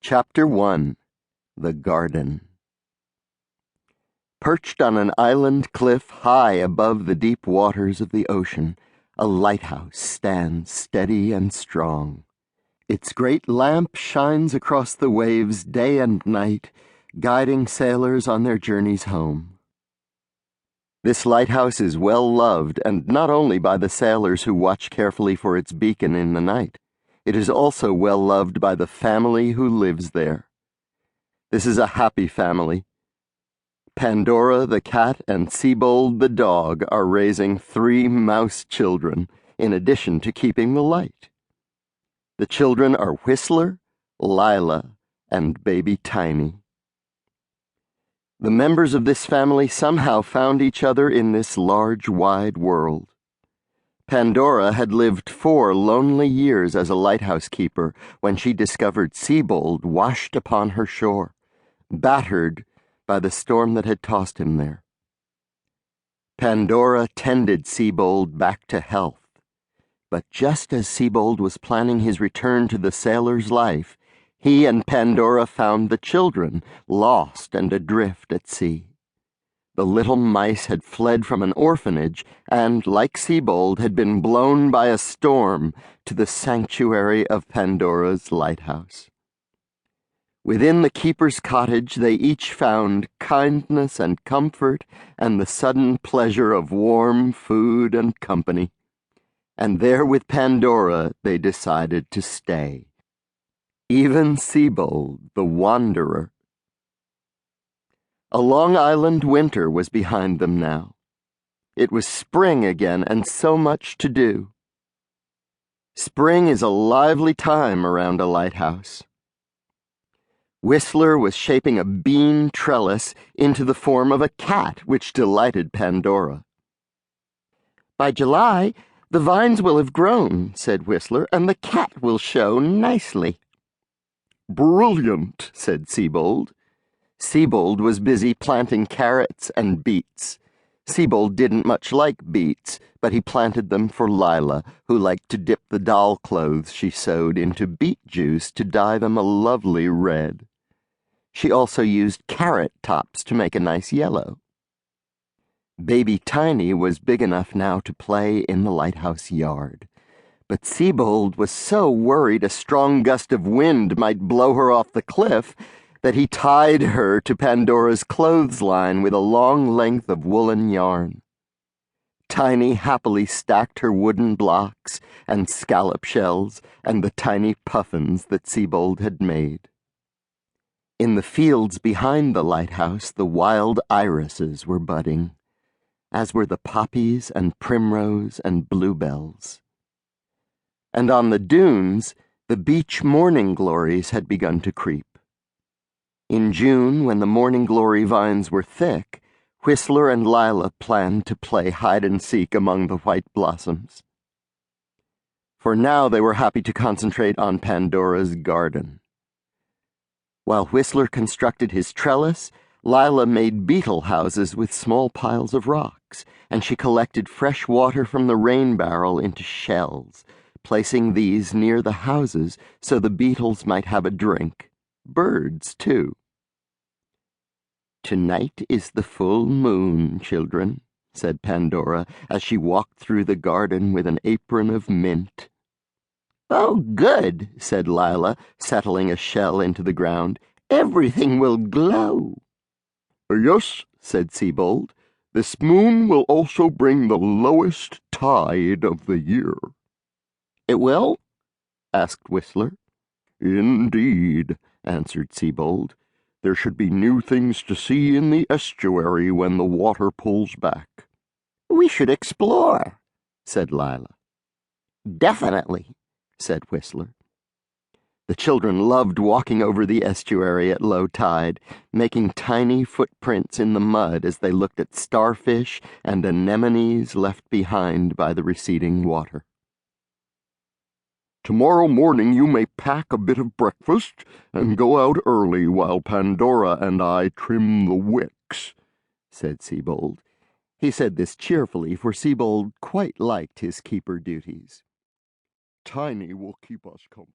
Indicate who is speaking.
Speaker 1: Chapter 1 The Garden. Perched on an island cliff high above the deep waters of the ocean, a lighthouse stands steady and strong. Its great lamp shines across the waves day and night, guiding sailors on their journeys home. This lighthouse is well loved, and not only by the sailors who watch carefully for its beacon in the night. It is also well loved by the family who lives there. This is a happy family. Pandora the cat and Siebold the dog are raising 3 mouse children, in addition to keeping the light. The children are Whistler, Lila, and baby Tiny. The members of this family somehow found each other in this large, wide world. Pandora had lived 4 lonely years as a lighthouse keeper when she discovered Siebold washed upon her shore, battered by the storm that had tossed him there. Pandora tended Siebold back to health, but just as Siebold was planning his return to the sailor's life, he and Pandora found the children lost and adrift at sea. The little mice had fled from an orphanage and, like Siebold, had been blown by a storm to the sanctuary of Pandora's lighthouse. Within the keeper's cottage they each found kindness and comfort and the sudden pleasure of warm food and company. And there with Pandora they decided to stay. Even Siebold, the wanderer. A Long Island winter was behind them now. It was spring again, and so much to do. Spring is a lively time around a lighthouse. Whistler was shaping a bean trellis into the form of a cat, which delighted Pandora. "By July, the vines will have grown," said Whistler, "and the cat will show nicely." "Brilliant," said Siebold. Siebold was busy planting carrots and beets. Siebold didn't much like beets, but he planted them for Lila, who liked to dip the doll clothes she sewed into beet juice to dye them a lovely red. She also used carrot tops to make a nice yellow. Baby Tiny was big enough now to play in the lighthouse yard. But Siebold was so worried a strong gust of wind might blow her off the cliff that he tied her to Pandora's clothesline with a long length of woolen yarn. Tiny happily stacked her wooden blocks and scallop shells and the tiny puffins that Siebold had made. In the fields behind the lighthouse, the wild irises were budding, as were the poppies and primrose and bluebells. And on the dunes, the beach morning glories had begun to creep. In June, when the morning glory vines were thick, Whistler and Lila planned to play hide-and-seek among the white blossoms. For now they were happy to concentrate on Pandora's garden. While Whistler constructed his trellis, Lila made beetle houses with small piles of rocks, and she collected fresh water from the rain barrel into shells, placing these near the houses so the beetles might have a drink. Birds, too. "Tonight is the full moon, children," said Pandora, as she walked through the garden with an apron of mint. "Oh, good," said Lila, settling a shell into the ground. "Everything will glow." "Yes," said Siebold, "this moon will also bring the lowest tide of the year." "It will?" asked Whistler. "Indeed," answered Siebold. "There should be new things to see in the estuary when the water pulls back." "We should explore," said Lila. "Definitely," said Whistler. The children loved walking over the estuary at low tide, making tiny footprints in the mud as they looked at starfish and anemones left behind by the receding water. "Tomorrow morning you may pack a bit of breakfast and go out early while Pandora and I trim the wicks," said Siebold. He said this cheerfully, for Siebold quite liked his keeper duties. "Tiny will keep us company."